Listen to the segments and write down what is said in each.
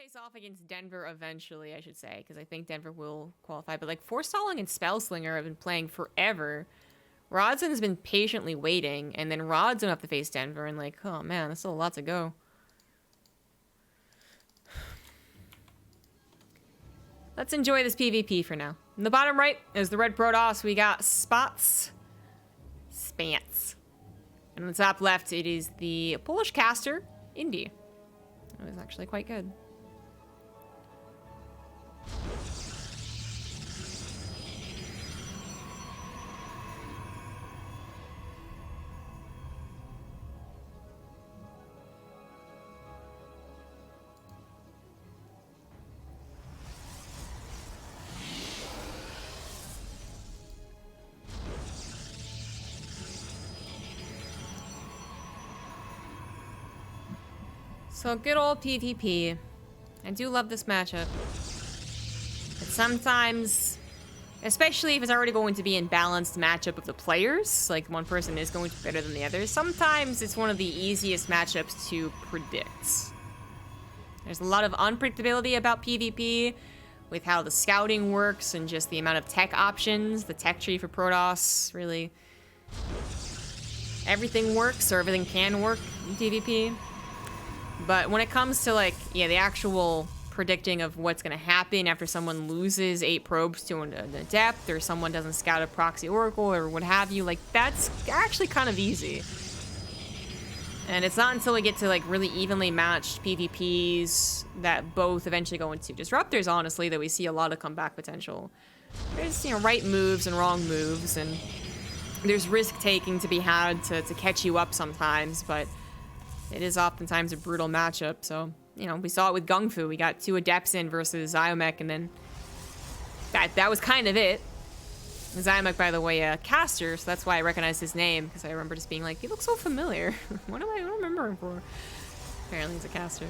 face off against Denver eventually, I should say, because I think Denver will qualify. But like Forestalling and Spellslinger have been playing forever. Rodson's been patiently waiting, and then Rod's gonna have to face Denver, and like, oh man, there's still a lot to go. Let's enjoy this PvP for now. In the bottom right is the red Protoss. We got Spatz. And on the top left, it is the Polish caster, Indy. It was actually quite good. So good old PvP. I do love this matchup. But sometimes, especially if it's already going to be in balanced matchup of the players, like one person is going to be better than the other, sometimes it's one of the easiest matchups to predict. There's a lot of unpredictability about PvP with how the scouting works and just the amount of tech options, the tech tree for Protoss, really. Everything works, or everything can work in PvP. But when it comes to, like, yeah, the actual predicting of what's going to happen after someone loses 8 probes to an adept, or someone doesn't scout a proxy oracle, or what have you, like, that's actually kind of easy. And it's not until we get to, like, really evenly matched PvPs that both eventually go into disruptors, honestly, that we see a lot of comeback potential. There's, you know, right moves and wrong moves, and there's risk-taking to be had to catch you up sometimes, but it is oftentimes a brutal matchup, so, you know, we saw it with Gung Fu. We got 2 Adepts in versus Zyomech, and then that was kind of it. Zyomech, by the way, a caster, so that's why I recognized his name, because I remember just being like, he looks so familiar. What do I remember him for? Apparently he's a caster.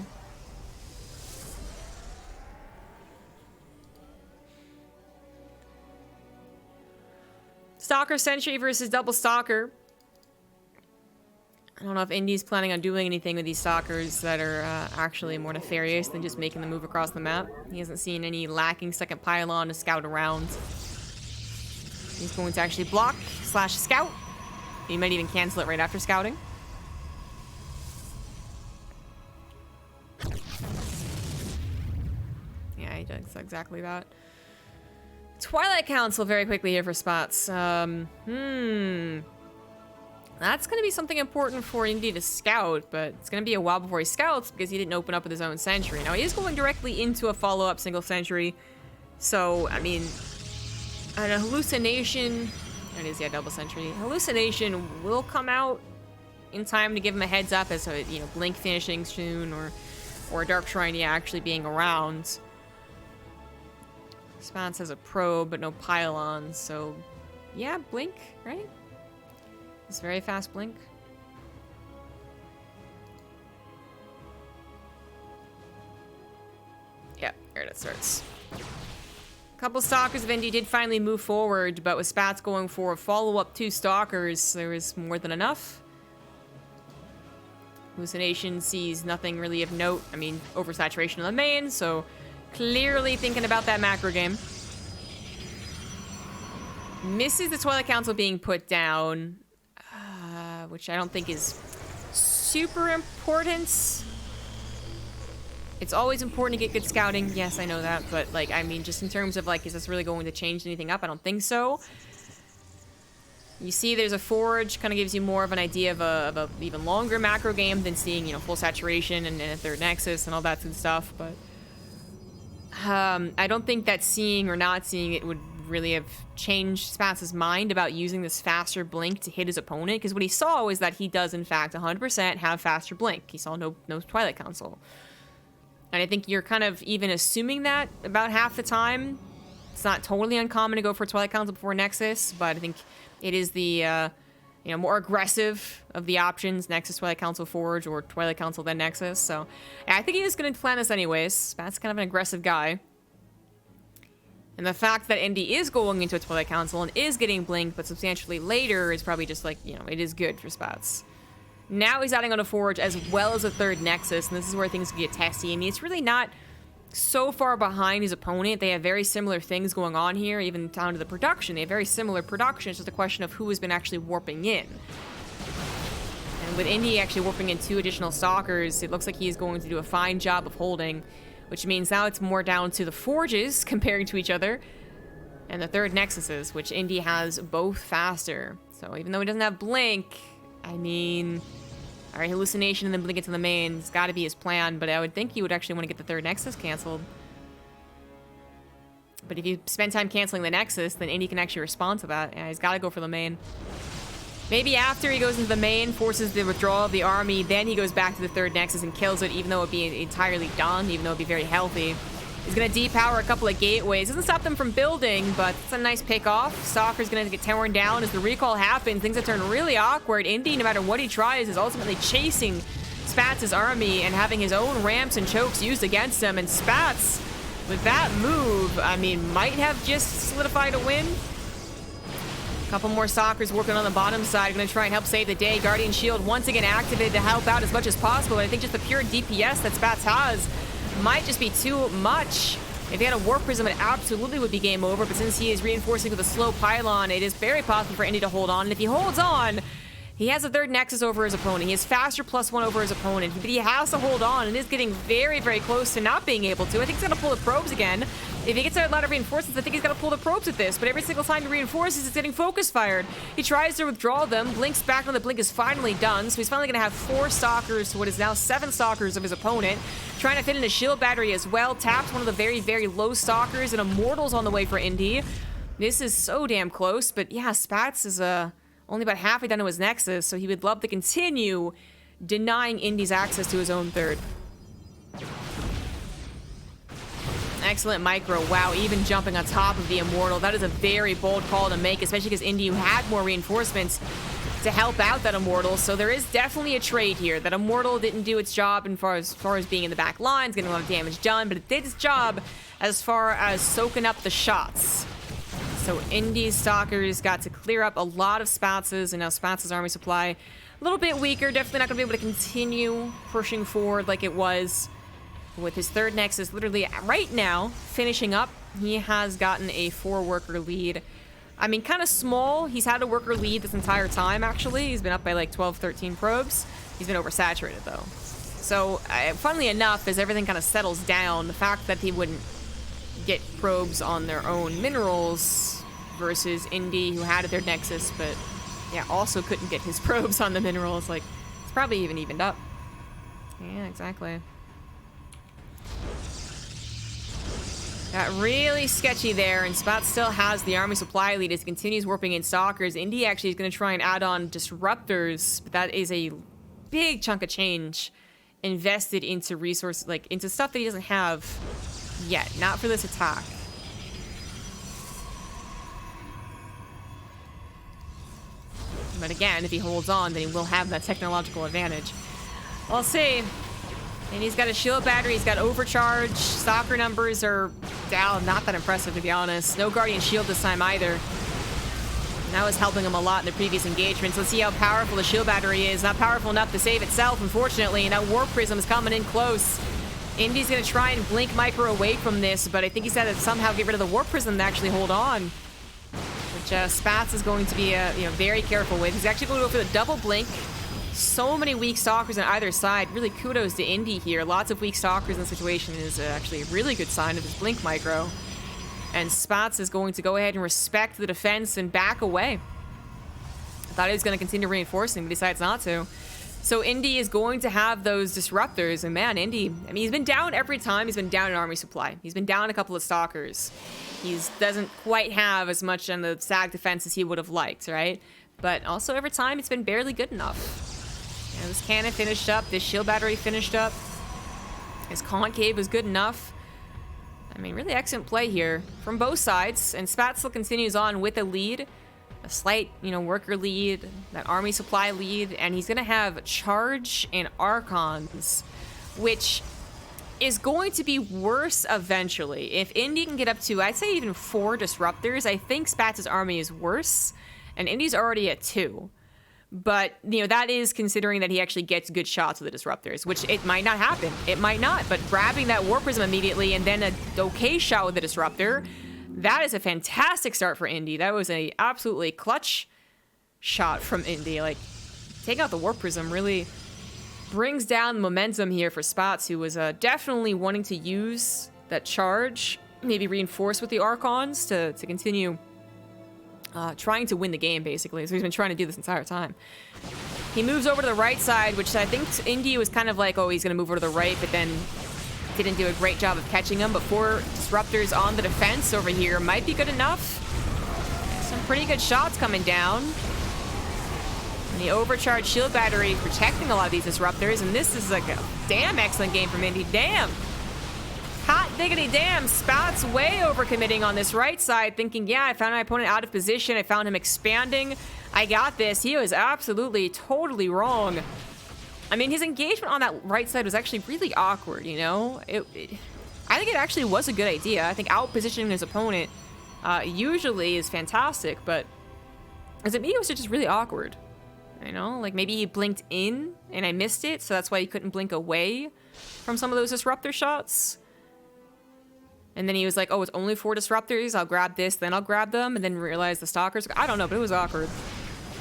Stalker Sentry versus Double Stalker. I don't know if Indy's planning on doing anything with these stalkers that are actually more nefarious than just making them move across the map. He hasn't seen any lacking second pylon to scout around. He's going to actually block / scout. He might even cancel it right after scouting. Yeah, he does exactly that. Twilight Council very quickly here for Spatz. That's going to be something important for Indy to scout, but it's going to be a while before he scouts because he didn't open up with his own sentry. Now, he is going directly into a follow-up single sentry, so, I mean, a hallucination... It is, yeah, double sentry. Hallucination will come out in time to give him a heads up as to, you know, Blink finishing soon, or Dark Shrine, yeah, actually being around. Spatz has a probe, but no pylons, so, yeah, Blink, right? It's very fast blink. Yeah, here it starts. A couple stalkers of Indy did finally move forward, but with Spatz going for a follow-up 2 stalkers, there was more than enough. Hallucination sees nothing really of note. I mean, oversaturation on the main, so clearly thinking about that macro game. Misses the Twilight Council being put down. Which I don't think is super important. It's always important to get good scouting. Yes, I know that, but, like, I mean, just in terms of, like, is this really going to change anything up? I don't think so. You see there's a Forge, kind of gives you more of an idea of a even longer macro game than seeing, you know, full saturation and a 3rd Nexus and all that good stuff, but I don't think that seeing or not seeing it would really have changed Spatz's mind about using this faster blink to hit his opponent, because what he saw was that he does in fact 100% have faster blink. He saw no Twilight Council, and I think you're kind of even assuming that about half the time. It's not totally uncommon to go for Twilight Council before Nexus, but I think it is the you know, more aggressive of the options: Nexus, Twilight Council, Forge, or Twilight Council then Nexus. So yeah, I think he is going to plan this anyways. Spatz kind of an aggressive guy. And the fact that Indy is going into a Twilight Council and is getting blinked, but substantially later, is probably just like, you know, it is good for Spatz. Now he's adding on a Forge as well as a 3rd Nexus, and this is where things get testy. I mean, it's really not so far behind his opponent. They have very similar things going on here, even down to the production. They have very similar production. It's just a question of who has been actually warping in. And with Indy actually warping in 2 additional stalkers, it looks like he is going to do a fine job of holding, which means now it's more down to the forges comparing to each other, and the 3rd nexuses, which Indy has both faster. So even though he doesn't have blink, I mean, all right, hallucination and then blink into the main. It's got to be his plan, but I would think he would actually want to get the 3rd nexus canceled. But if you spend time canceling the nexus, then Indy can actually respond to that. Yeah, he's got to go for the main. Maybe after he goes into the main, forces the withdrawal of the army, then he goes back to the 3rd nexus and kills it, even though it would be entirely done, even though it would be very healthy. He's going to depower a couple of gateways. Doesn't stop them from building, but it's a nice pick off. Stalker's going to get torn down as the recall happens. Things have turned really awkward. Indy, no matter what he tries, is ultimately chasing Spatz's army and having his own ramps and chokes used against him. And Spatz, with that move, I mean, might have just solidified a win. Couple more stalkers working on the bottom side, going to try and help save the day. Guardian Shield once again activated to help out as much as possible. And I think just the pure DPS that Spatz has might just be too much. If he had a Warp Prism, it absolutely would be game over. But since he is reinforcing with a slow pylon, it is very possible for Indy to hold on. And if he holds on, he has a 3rd nexus over his opponent. He has faster +1 over his opponent. But he has to hold on and is getting very, very close to not being able to. I think he's going to pull the probes again. If he gets a lot of reinforcements, I think he's got to pull the probes with this. But every single time he reinforces, it's getting focus fired. He tries to withdraw them. Blinks back when the blink is finally done. So he's finally going to have 4 stalkers to what is now 7 stalkers of his opponent. Trying to fit in a shield battery as well. Taps one of the very, very low stalkers. And Immortal's on the way for Indy. This is so damn close. But yeah, Spatz is only about halfway down to his nexus. So he would love to continue denying Indy's access to his own 3rd. Excellent micro. Wow, even jumping on top of the Immortal. That is a very bold call to make, especially because Indy had more reinforcements to help out that Immortal. So there is definitely a trade here. That Immortal didn't do its job as far as being in the back lines, getting a lot of damage done, but it did its job as far as soaking up the shots. So Indy's stalkers got to clear up a lot of Spatz's, and now Spatz's army supply a little bit weaker. Definitely not going to be able to continue pushing forward like it was. With his 3rd nexus literally right now finishing up, he has gotten a 4-worker lead. I mean, kind of small. He's had a worker lead this entire time, actually. He's been up by like 12, 13 probes. He's been oversaturated, though. So, funnily enough, as everything kind of settles down, the fact that he wouldn't get probes on their own minerals versus Indy, who had their nexus, but yeah, also couldn't get his probes on the minerals, like, it's probably even evened up. Yeah, exactly. Got really sketchy there, and Spatz still has the army supply lead as he continues warping in stalkers. Indy actually is going to try and add on disruptors, but that is a big chunk of change invested into resources, like into stuff that he doesn't have yet. Not for this attack. But again, if he holds on, then he will have that technological advantage. We'll see. And he's got a shield battery, he's got overcharge. Stalker numbers are down, not that impressive to be honest. No Guardian Shield this time either. And that was helping him a lot in the previous engagements. Let's see how powerful the shield battery is. Not powerful enough to save itself, unfortunately. And now Warp Prism is coming in close. Indy's gonna try and blink micro away from this, but I think he's got to somehow get rid of the Warp Prism to actually hold on. Which Spatz is going to be very careful with. He's actually going to go for the double blink. So many weak stalkers on either side. Really kudos to Indy here. Lots of weak stalkers in the situation is actually a really good sign of his blink micro. And Spatz is going to go ahead and respect the defense and back away. I thought he was going to continue reinforcing, but decides not to. So Indy is going to have those disruptors. And man, Indy, I mean, he's been down every time. He's been down in army supply. He's been down a couple of stalkers. He doesn't quite have as much on the SAG defense as he would have liked, right? But also every time it's been barely good enough. And this cannon finished up. This shield battery finished up. His concave was good enough. I mean, really excellent play here from both sides. And Spatz still continues on with a lead. A slight, worker lead. That army supply lead. And he's going to have charge and archons. Which is going to be worse eventually. If Indy can get up to, I'd say even 4 disruptors, I think Spatz's army is worse. And Indy's already at 2. But, you know, that is considering that he actually gets good shots with the disruptors, which it might not happen. It might not, but grabbing that War Prism immediately and then a okay shot with the disruptor, that is a fantastic start for Indy. That was a absolutely clutch shot from Indy. Like, taking out the War Prism really brings down the momentum here for Spatz, who was definitely wanting to use that charge, maybe reinforce with the Archons to continue trying to win the game, basically. So he's been trying to do this entire time. He moves over to the right side, which I think Indy was kind of like, oh, he's going to move over to the right, but then didn't do a great job of catching him. But 4 disruptors on the defense over here might be good enough. Some pretty good shots coming down. And the overcharged shield battery protecting a lot of these disruptors. And this is like a damn excellent game from Indy. Damn. Hot diggity damn, Spatz way overcommitting on this right side, thinking, yeah, I found my opponent out of position. I found him expanding. I got this. He was absolutely, totally wrong. I mean, his engagement on that right side was actually really awkward, you know? I think it actually was a good idea. I think out-positioning his opponent usually is fantastic, but as it me, it was just really awkward. You know? Like, maybe he blinked in and I missed it, so that's why he couldn't blink away from some of those disruptor shots. And then he was like, oh, it's only 4 disruptors. I'll grab this, then I'll grab them. And then realize the stalkers. I don't know, but it was awkward.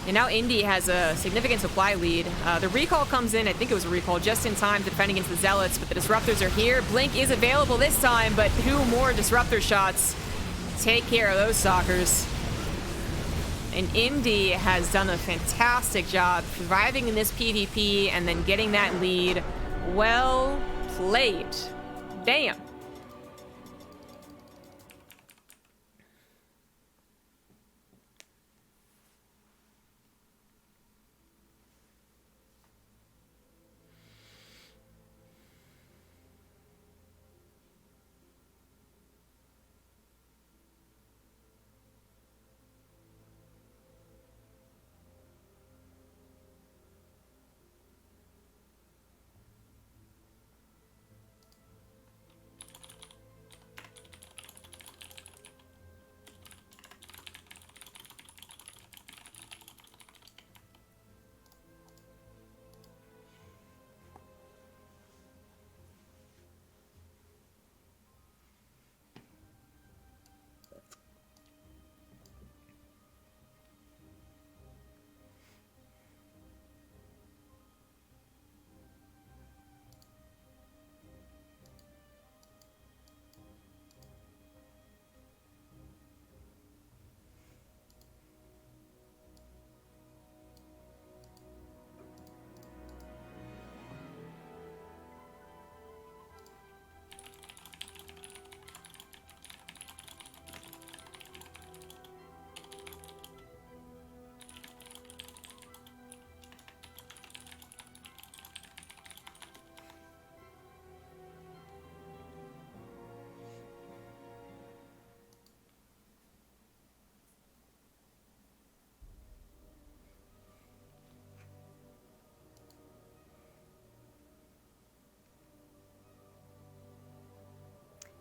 And now Indy has a significant supply lead. The recall comes in. I think it was a recall just in time to defend against the Zealots. But the disruptors are here. Blink is available this time. But 2 more disruptor shots take care of those stalkers. And Indy has done a fantastic job surviving in this PvP and then getting that lead. Well played. Damn.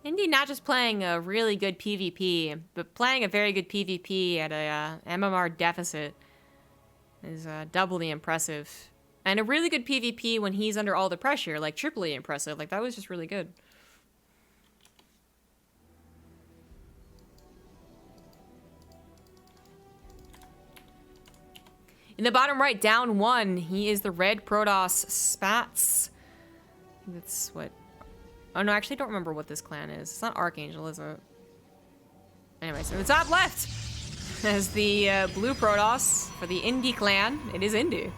Indy not just playing a really good PvP, but playing a very good PvP at a MMR deficit is doubly impressive. And a really good PvP when he's under all the pressure, like triply impressive. Like, that was just really good. In the bottom right, down 1, he is the red Protoss Spatz. That's what... Oh, no, actually, I don't remember what this clan is. It's not Archangel, is it? Anyway, so the top left has the blue Protoss for the Indy clan. It is Indy.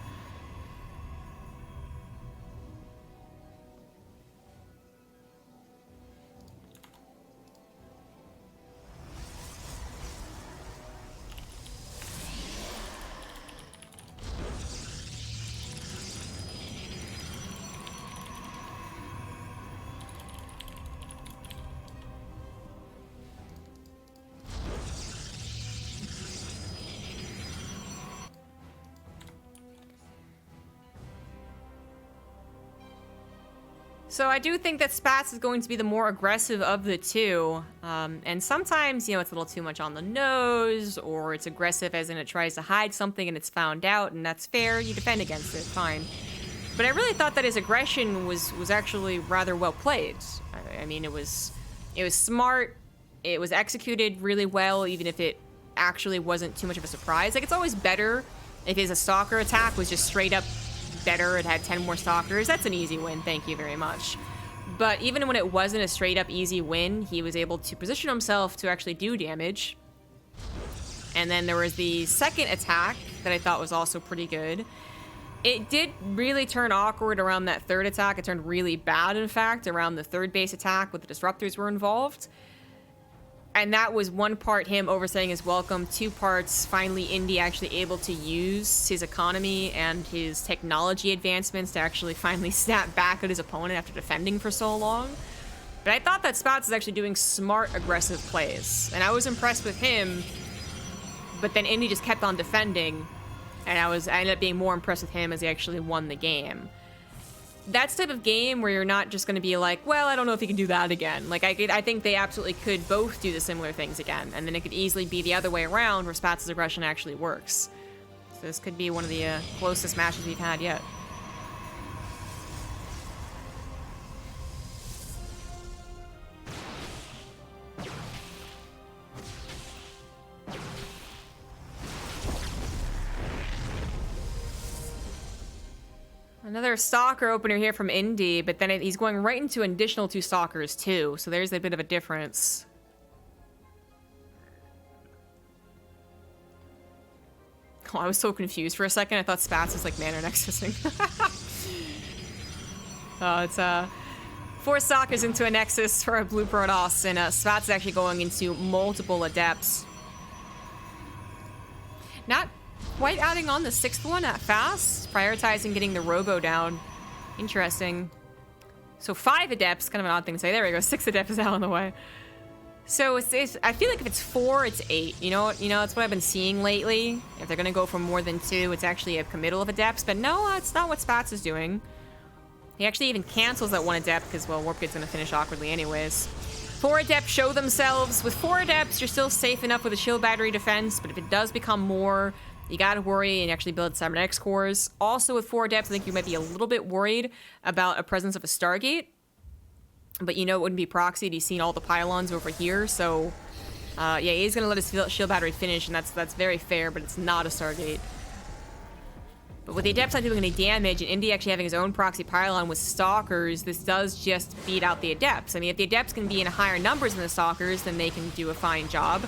So I do think that Spatz is going to be the more aggressive of the two. And sometimes, you know, it's a little too much on the nose, or it's aggressive as in it tries to hide something and it's found out, and that's fair. You defend against it, fine. But I really thought that his aggression was actually rather well played. I mean, it was smart. It was executed really well, even if it actually wasn't too much of a surprise. Like, it's always better if his stalker attack was just straight up better. It had 10 more stalkers. That's an easy win. Thank you very much. But even when it wasn't a straight up easy win, he was able to position himself to actually do damage. And then there was the second attack that I thought was also pretty good. It did really turn awkward around that third attack. It turned really bad, in fact, around the third base attack with the disruptors were involved. And that was one part him overstaying his welcome, two parts finally Indy actually able to use his economy and his technology advancements to actually finally snap back at his opponent after defending for so long. But I thought that Spatz was actually doing smart, aggressive plays. And I was impressed with him, but then Indy just kept on defending, and I ended up being more impressed with him as he actually won the game. That's the type of game where you're not just going to be like, well, I don't know if he can do that again. Like, I think they absolutely could both do the similar things again, and then it could easily be the other way around where Spatz's aggression actually works. So this could be one of the closest matches we've had yet. Another stalker opener here from Indy, but then he's going right into an additional 2 stalkers too, so there's a bit of a difference. Oh, I was so confused for a second. I thought Spatz was like mana nexusing. Oh, it's 4 stalkers into a nexus for a blue Protoss, and Spatz is actually going into multiple adepts. Not quite adding on the 6th one that fast, prioritizing getting the robo down. Interesting. So 5 adepts, kind of an odd thing to say. There we go, 6 adepts is out on the way. So it's I feel like if it's 4, it's 8. You know, that's what I've been seeing lately. If they're gonna go for more than 2, it's actually a committal of adepts. But no, it's not what Spatz is doing. He actually even cancels that 1 adept because, well, Warp Gate's gonna finish awkwardly anyways. 4 adepts show themselves. With 4 adepts, you're still safe enough with a shield battery defense, but if it does become more, you gotta worry and actually build cybernetics cores. Also with 4 adepts, I think you might be a little bit worried about a presence of a Stargate. But you know it wouldn't be proxied. He's seen all the pylons over here, so yeah, he's gonna let his shield battery finish, and that's very fair, but it's not a Stargate. But with the adepts not doing any damage, and Indy actually having his own proxy pylon with stalkers, this does just beat out the adepts. I mean, if the adepts can be in higher numbers than the stalkers, then they can do a fine job.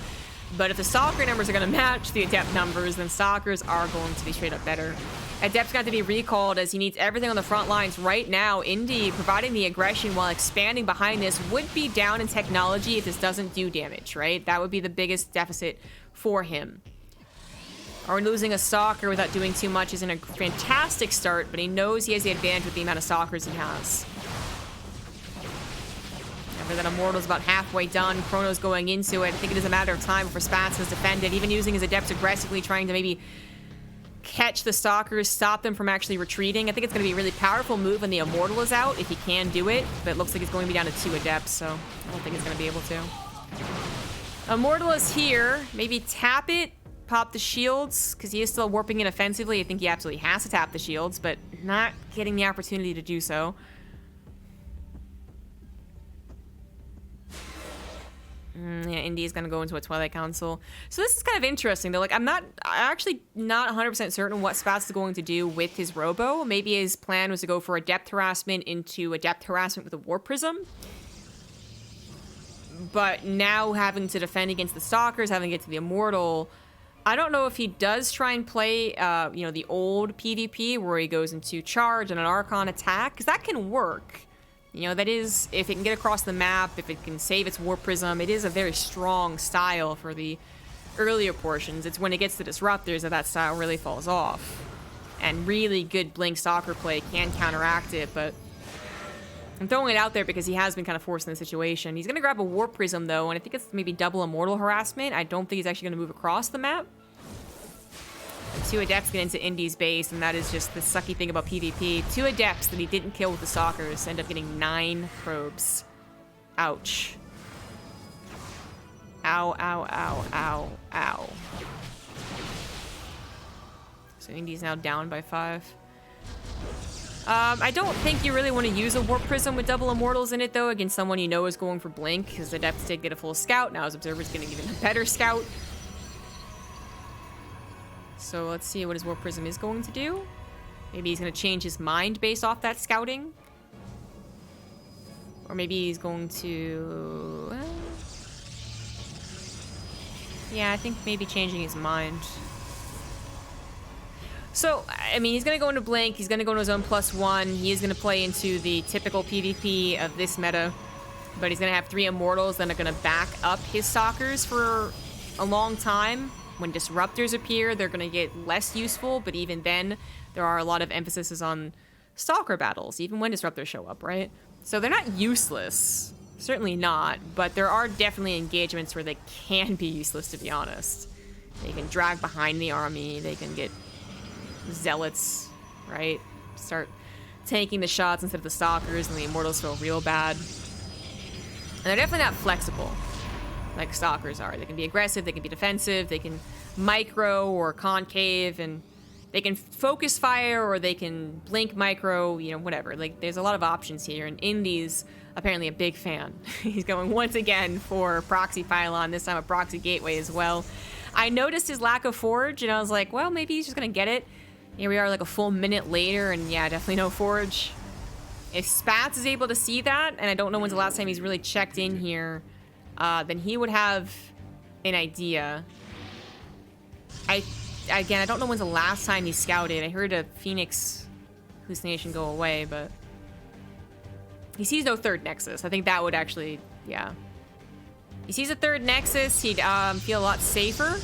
But if the stalker numbers are going to match the adept numbers, then stalkers are going to be straight up better. Adept's got to be recalled as he needs everything on the front lines right now. Indy, providing the aggression while expanding behind this, would be down in technology if this doesn't do damage, right? That would be the biggest deficit for him. Or losing a stalker without doing too much isn't a fantastic start, but he knows he has the advantage with the amount of stalkers he has. Remember that Immortal's about halfway done. Chrono's going into it. I think it is a matter of time before Spatz has defended, even using his adepts aggressively, trying to maybe catch the stalkers, stop them from actually retreating. I think it's going to be a really powerful move when the Immortal is out, if he can do it, but it looks like it's going to be down to 2 adepts, so I don't think it's going to be able to. Immortal is here. Maybe tap it, pop the shields, because he is still warping in offensively. I think he absolutely has to tap the shields, but not getting the opportunity to do so. Yeah, Indy's gonna go into a Twilight Council. So this is kind of interesting though. Like, I'm actually not 100% certain what Spatz is going to do with his Robo. Maybe his plan was to go for Adept Harassment into Adept Harassment with a Warp Prism. But now having to defend against the Stalkers, having to get to the Immortal, I don't know if he does try and play, you know, the old PvP where he goes into charge and an Archon attack, because that can work. You know, that is, if it can get across the map, if it can save its Warp Prism, it is a very strong style for the earlier portions. It's when it gets to Disruptors that that style really falls off. And really good Blink Stalker play can counteract it, but I'm throwing it out there because he has been kind of forced in the situation. He's going to grab a Warp Prism, though, and I think it's maybe double Immortal Harassment. I don't think he's actually going to move across the map. 2 adepts get into Indy's base, and that is just the sucky thing about PvP. 2 adepts that he didn't kill with the stalkers end up getting 9 probes. Ouch. Ow, ow, ow, ow, ow. So Indy's now down by 5. I don't think you really want to use a Warp Prism with double Immortals in it, though, against someone you know is going for Blink, because Adepts did get a full Scout. Now his Observer's getting even a better Scout. So let's see what his Warp Prism is going to do. Maybe he's going to change his mind based off that scouting. Or maybe he's going to... yeah, I think maybe changing his mind. So, I mean, he's going to go into Blink, he's going to go into his own +1, he is going to play into the typical PvP of this meta, but he's going to have 3 Immortals that are going to back up his Stalkers for a long time. When Disruptors appear, they're going to get less useful, but even then, there are a lot of emphases on Stalker battles, even when Disruptors show up, right? So they're not useless, certainly not, but there are definitely engagements where they can be useless, to be honest. They can drag behind the army, they can get Zealots, right? Start tanking the shots instead of the Stalkers, and the Immortals feel real bad. And they're definitely not flexible like Stalkers are. They can be aggressive, they can be defensive, they can micro or concave, and they can focus fire or they can blink micro, you know, whatever. Like, there's a lot of options here, and Indy's apparently a big fan. He's going once again for Proxy Pylon, this time a Proxy Gateway as well. I noticed his lack of Forge, and I was like, well, maybe he's just gonna get it. Here we are like a full minute later, and yeah, definitely no Forge. If Spatz is able to see that, and I don't know when's the last time he's really checked in here, then he would have an idea. Again, I don't know when's the last time he scouted. I heard a Phoenix hallucination go away, but he sees no 3rd Nexus. I think that would actually, yeah. He sees a 3rd Nexus, he'd feel a lot safer.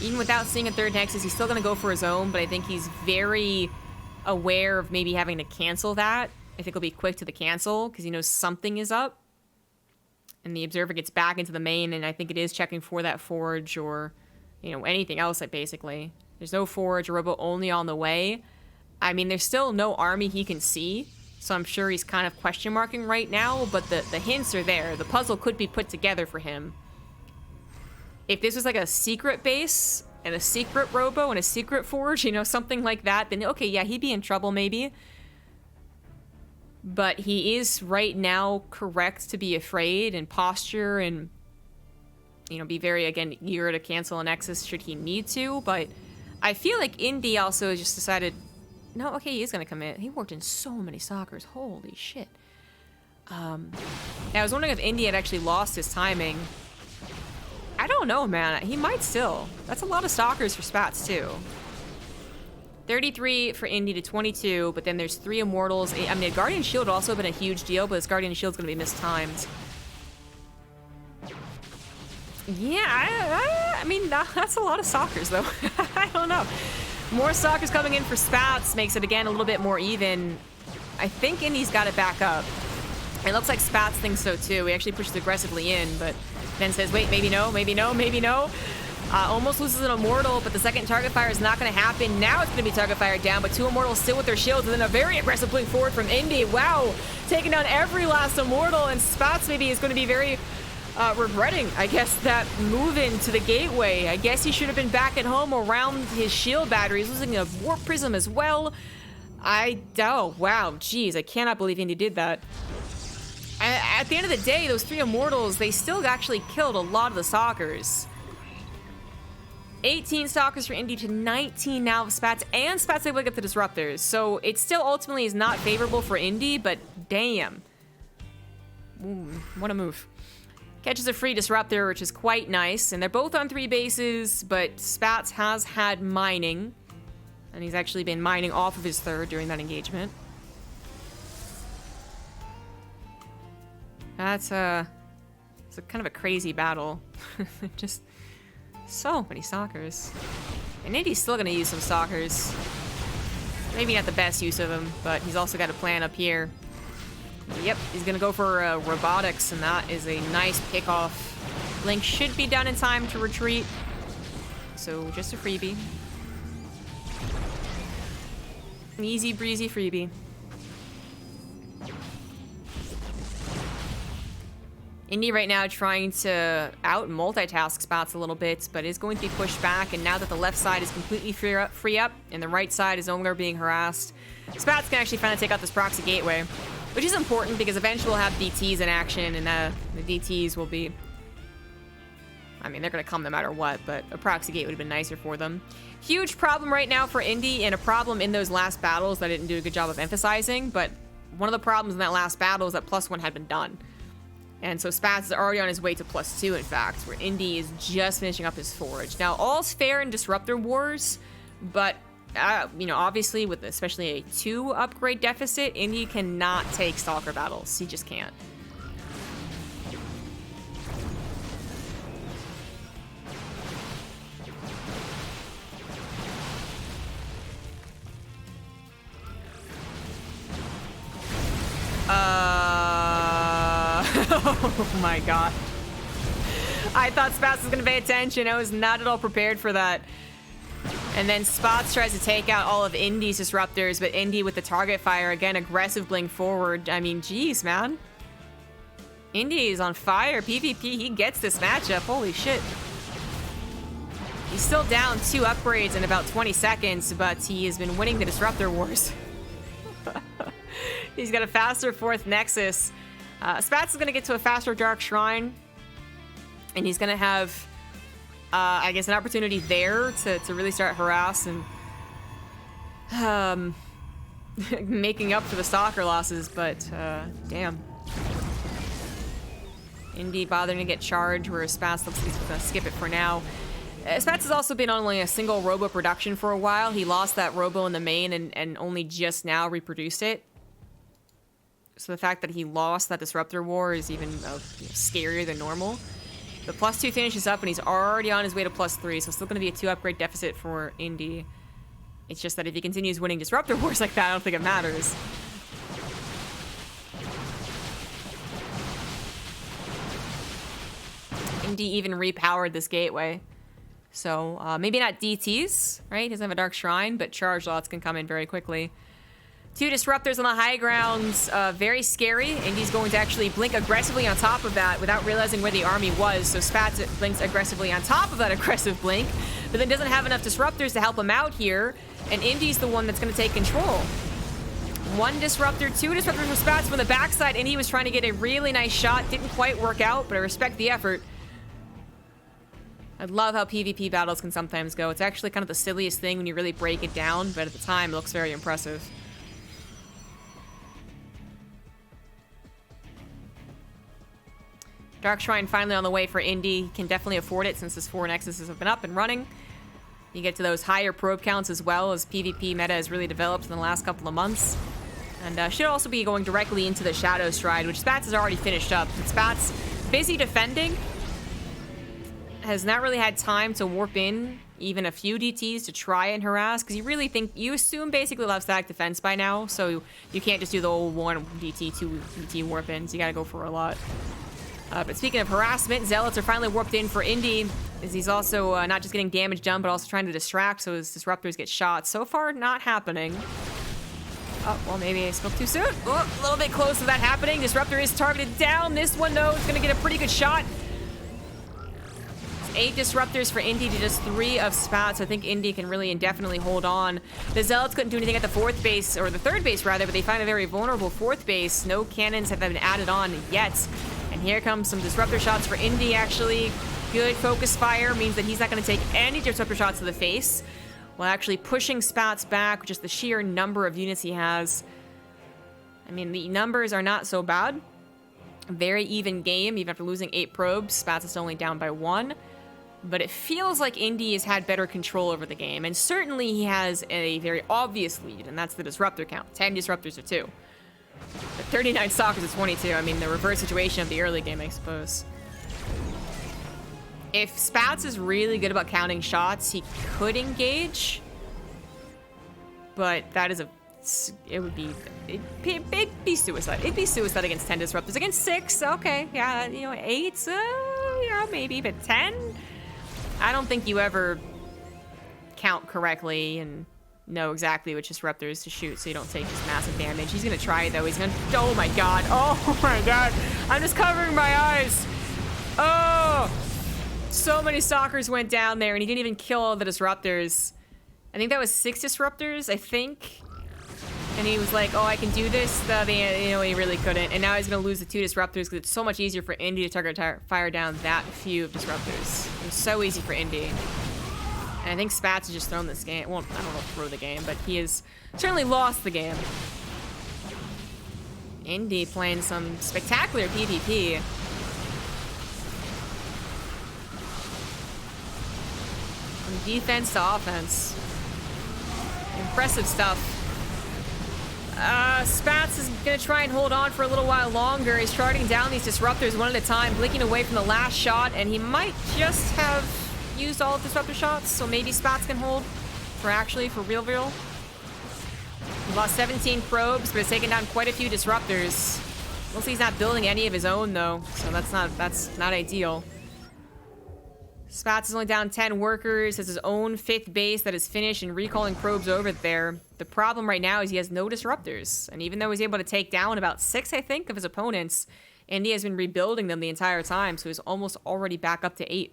Even without seeing a 3rd Nexus, he's still going to go for his own, but I think he's very aware of maybe having to cancel that. I think he'll be quick to the cancel, because he knows something is up. And the Observer gets back into the main, and I think it is checking for that Forge or, you know, anything else, like, basically. There's no Forge, a Robo only on the way. I mean, there's still no army he can see, so I'm sure he's kind of question marking right now, but the hints are there. The puzzle could be put together for him. If this was like a secret base and a secret Robo and a secret Forge, you know, something like that, then okay, yeah, he'd be in trouble maybe. But he is right now correct to be afraid and posture and, you know, be very, again, eager to cancel a Nexus should he need to. But I feel like Indy also just decided, no, okay, he is going to commit. He worked in so many Stalkers. Holy shit. I was wondering if Indy had actually lost his timing. I don't know, man. He might still. That's a lot of Stalkers for Spatz, too. 33 for Indy to 22, but then there's 3 Immortals. I mean, a Guardian Shield would also been a huge deal, but this Guardian Shield's going to be mistimed. Yeah, I mean, that's a lot of Stalkers, though. I don't know. More Stalkers coming in for Spatz makes it, again, a little bit more even. I think Indy's got it back up. It looks like Spatz thinks so, too. He actually pushes aggressively in, but then says, wait, maybe no, maybe no, maybe no. Almost loses an Immortal, but the second target fire is not going to happen. Now it's going to be target fire down, but 2 Immortals still with their shields, and then a very aggressive blink forward from Indy. Wow, taking down every last Immortal, and Spatz maybe is going to be very regretting, I guess, that move into the gateway. I guess he should have been back at home around his shield battery. He's losing a Warp Prism as well. Oh, wow, geez, I cannot believe Indy did that. At the end of the day, those 3 Immortals, they still actually killed a lot of the Stalkers. 18 Stalkers for Indy to 19 now of Spatz, and Spatz able to get the Disruptors. So it still ultimately is not favorable for Indy, but damn. Ooh, what a move. Catches a free Disruptor, which is quite nice, and they're both on 3 bases, but Spatz has had mining, and he's actually been mining off of his 3rd during that engagement. It's a kind of a crazy battle. Just so many Stalkers. And Indy's still gonna use some Stalkers. Maybe not the best use of them, but he's also got a plan up here. Yep, he's gonna go for robotics, and that is a nice pickoff. Link should be done in time to retreat. So just a freebie. Easy breezy freebie. Indy right now trying to out multitask Spatz a little bit, but is going to be pushed back. And now that the left side is completely free up and the right side is no longer being harassed, Spatz can actually finally take out this proxy gateway, which is important because eventually we'll have DTs in action, and the DTs will be, I mean, they're going to come no matter what, but a proxy gate would have been nicer for them. Huge problem right now for Indy, and a problem in those last battles that I didn't do a good job of emphasizing, but one of the problems in that last battle is that +1 had been done. And so Spatz is already on his way to +2, in fact, where Indy is just finishing up his forge. Now, all's fair in Disruptor Wars, but, you know, obviously with especially a 2 upgrade deficit, Indy cannot take Stalker battles. He just can't. Oh my god. I thought Spatz was gonna pay attention. I was not at all prepared for that. And then Spatz tries to take out all of Indy's disruptors, but Indy with the target fire, again, aggressive blink forward. I mean, geez, man. Indy is on fire. PvP, he gets this matchup. Holy shit. He's still down 2 upgrades in about 20 seconds, but he has been winning the Disruptor Wars. He's got a faster 4th Nexus. Spatz is going to get to a faster Dark Shrine, and he's going to have, I guess, an opportunity there to really start harassing and making up for the Stalker losses, but damn. Indy bothering to get charged, where Spatz looks like he's going to skip it for now. Spatz has also been on only a single Robo production for a while. He lost that Robo in the main and only just now reproduced it. So the fact that he lost that Disruptor War is even scarier than normal. The +2 finishes up, and he's already on his way to +3, so still going to be a 2 upgrade deficit for Indy. It's just that if he continues winning Disruptor Wars like that, I don't think it matters. Indy even repowered this gateway. So maybe not DTs, right? He doesn't have a Dark Shrine, but charge lots can come in very quickly. 2 disruptors on the high grounds, very scary. Indy's going to actually blink aggressively on top of that without realizing where the army was. So Spatz blinks aggressively on top of that aggressive blink, but then doesn't have enough disruptors to help him out here. And Indy's the one that's going to take control. 1 disruptor, 2 disruptors for Spatz from the backside. Indy was trying to get a really nice shot. Didn't quite work out, but I respect the effort. I love how PvP battles can sometimes go. It's actually kind of the silliest thing when you really break it down, but at the time it looks very impressive. Dark Shrine finally on the way for Indy. He can definitely afford it since his 4 Nexuses have been up and running. You get to those higher probe counts as well, as PvP meta has really developed in the last couple of months. And should also be going directly into the Shadow Stride, which Spatz has already finished up. But Spatz, busy defending, has not really had time to warp in even a few DTs to try and harass, because you really think, you assume basically he'll have static defense by now, so you can't just do the old 1 DT, 2 DT warp ins. You gotta go for a lot. But speaking of harassment, Zealots are finally warped in for Indy, as he's also not just getting damage done, but also trying to distract so his disruptors get shot. So far, not happening. Oh, well, maybe I spoke too soon. Oh, a little bit close to that happening. Disruptor is targeted down. This one, though, is going to get a pretty good shot. It's 8 disruptors for Indy to just 3 of Spatz. I think Indy can really indefinitely hold on. The Zealots couldn't do anything at the 4th base, or the 3rd base, rather, but they find a very vulnerable 4th base. No cannons have been added on yet. And here comes some disruptor shots for Indy, actually. Good focus fire means that he's not going to take any disruptor shots to the face, while actually pushing Spatz back with just the sheer number of units he has. I mean, the numbers are not so bad. Very even game, even after losing 8 probes. Spatz is only down by 1. But it feels like Indy has had better control over the game. And certainly he has a very obvious lead, and that's the disruptor count. 10 disruptors to 2. But 39 stalkers to 22. I mean, the reverse situation of the early game, I suppose. If Spatz is really good about counting shots, he could engage. But that is it'd be suicide. It'd be suicide against 10 disruptors. Against 6, okay, yeah, 8, yeah, maybe, but 10? I don't think you ever count correctly and know exactly which disruptors to shoot so you don't take this massive damage. He's gonna try it though. He's gonna, oh my god. Oh my god. I'm just covering my eyes. Oh! So many stalkers went down there and he didn't even kill all the disruptors. I think that was 6 disruptors, I think. And he was like, oh, I can do this. You know, he really couldn't. And now he's going to lose the 2 disruptors because it's so much easier for Indy to target fire down that few disruptors. It was so easy for Indy. And I think Spatz has just thrown this game. Well, I don't know, throw the game, but he has certainly lost the game. Indy playing some spectacular PvP. From defense to offense. Impressive stuff. Spatz is gonna try and hold on for a little while longer. He's charting down these disruptors one at a time, blinking away from the last shot, and he might just have used all of disruptor shots, so maybe Spatz can hold for real. He lost 17 probes, but has taken down quite a few disruptors. Mostly he's not building any of his own though, so that's not ideal. Spatz is only down 10 workers, has his own 5th base that is finished and recalling probes over there. The problem right now is he has no disruptors. And even though he's able to take down about 6, I think, of his opponents, Indy has been rebuilding them the entire time, so he's almost already back up to 8.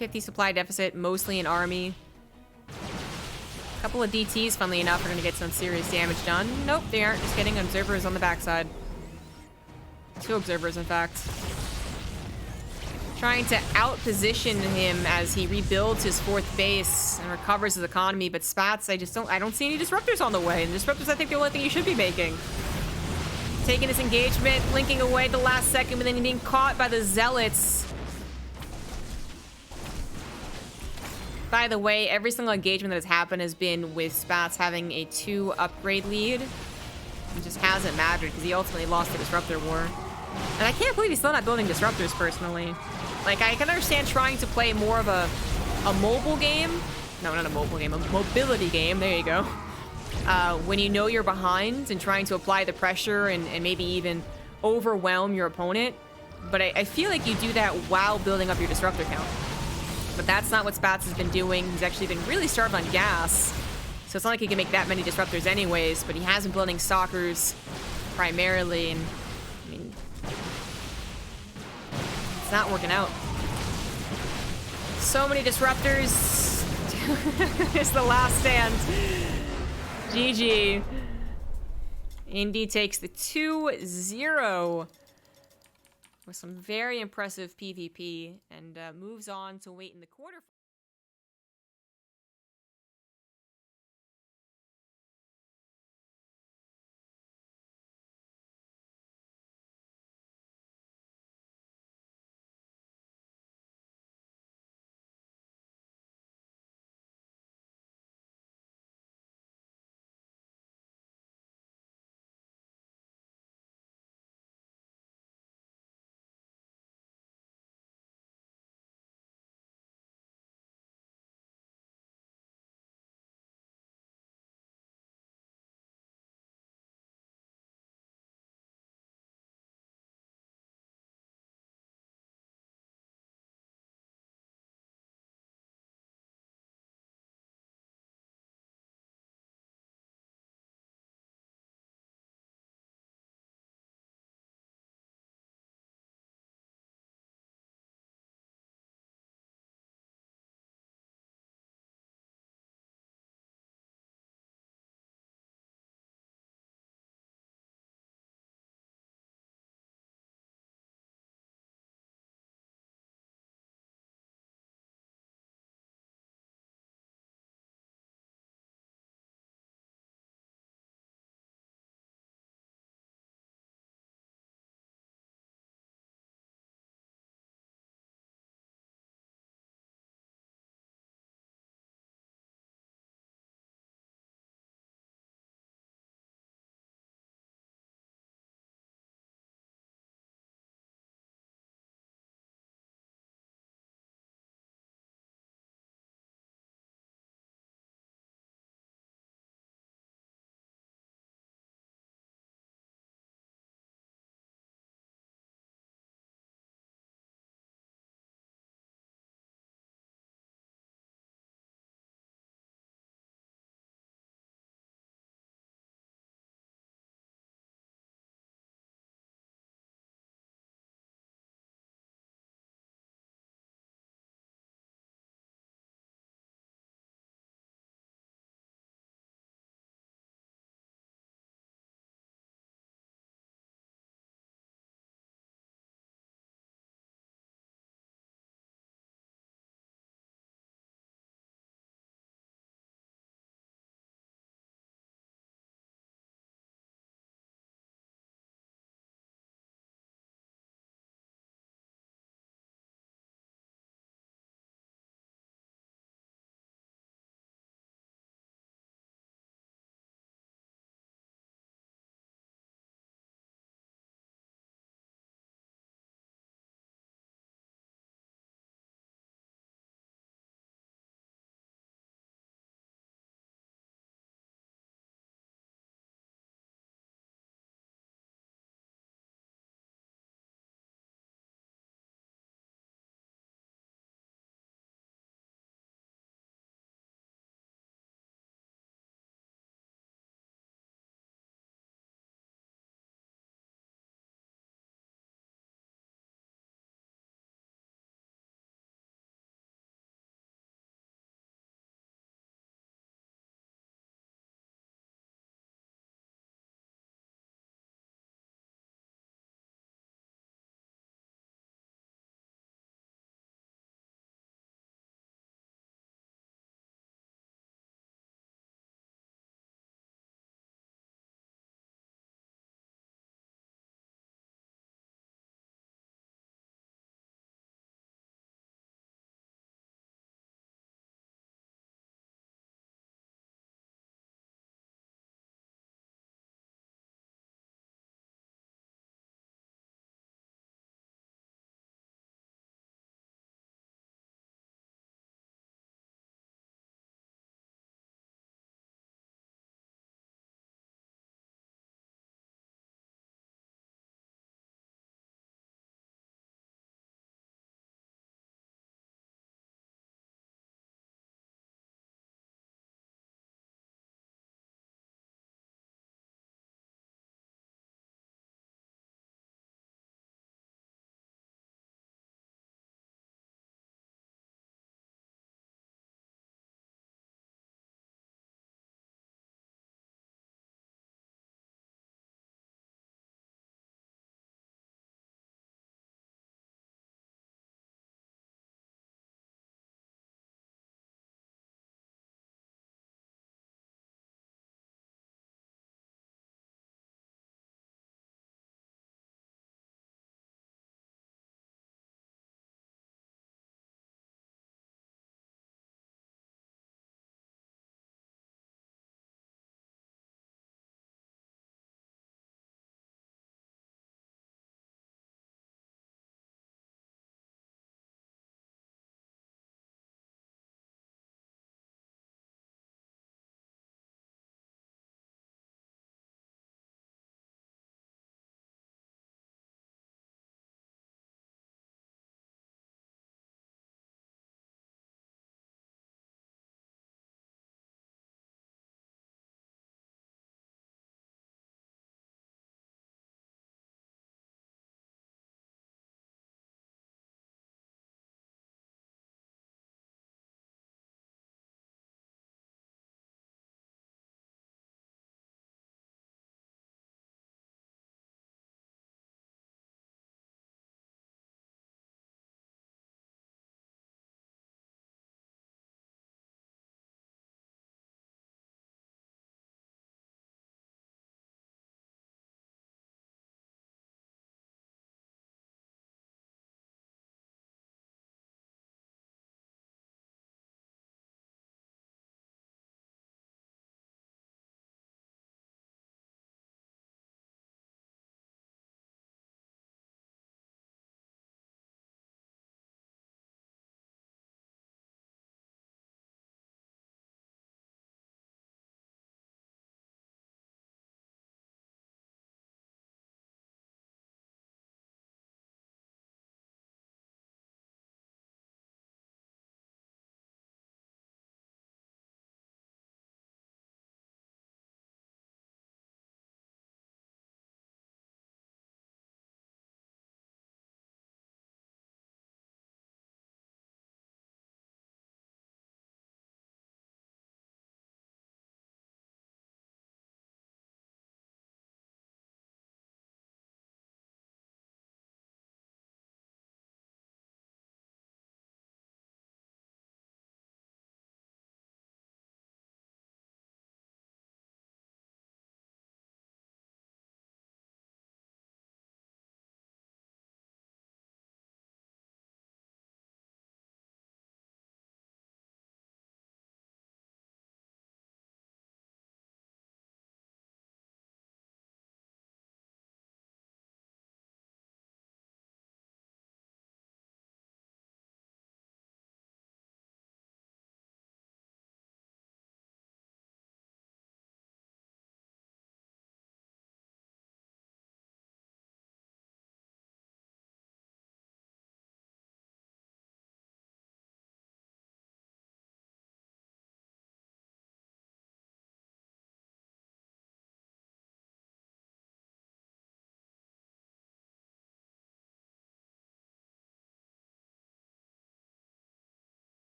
$50 supply deficit, mostly in army. A couple of DTs, funnily enough, are going to get some serious damage done. Nope, they aren't. Just kidding. Observers on the backside. 2 observers, in fact. Trying to out-position him as he rebuilds his 4th base and recovers his economy, but Spatz, I don't see any disruptors on the way. And disruptors, I think, the only thing you should be making. Taking his engagement, blinking away at the last second, but then being caught by the zealots. By the way, every single engagement that has happened has been with Spatz having a 2 upgrade lead. It just hasn't mattered because he ultimately lost the disruptor war. And I can't believe he's still not building disruptors personally. Like, I can understand trying to play more of a mobile game. No, not a mobile game, a mobility game. There you go. When you know you're behind and trying to apply the pressure and maybe even overwhelm your opponent. But I feel like you do that while building up your disruptor count. But that's not what Spatz has been doing. He's actually been really starved on gas. So it's not like he can make that many disruptors anyways, but he has been building stalkers primarily, and I mean, it's not working out. So many disruptors. It's the last stand. GG. Indy takes the 2-0. With some very impressive PvP and moves on to wait in the quarterfinals.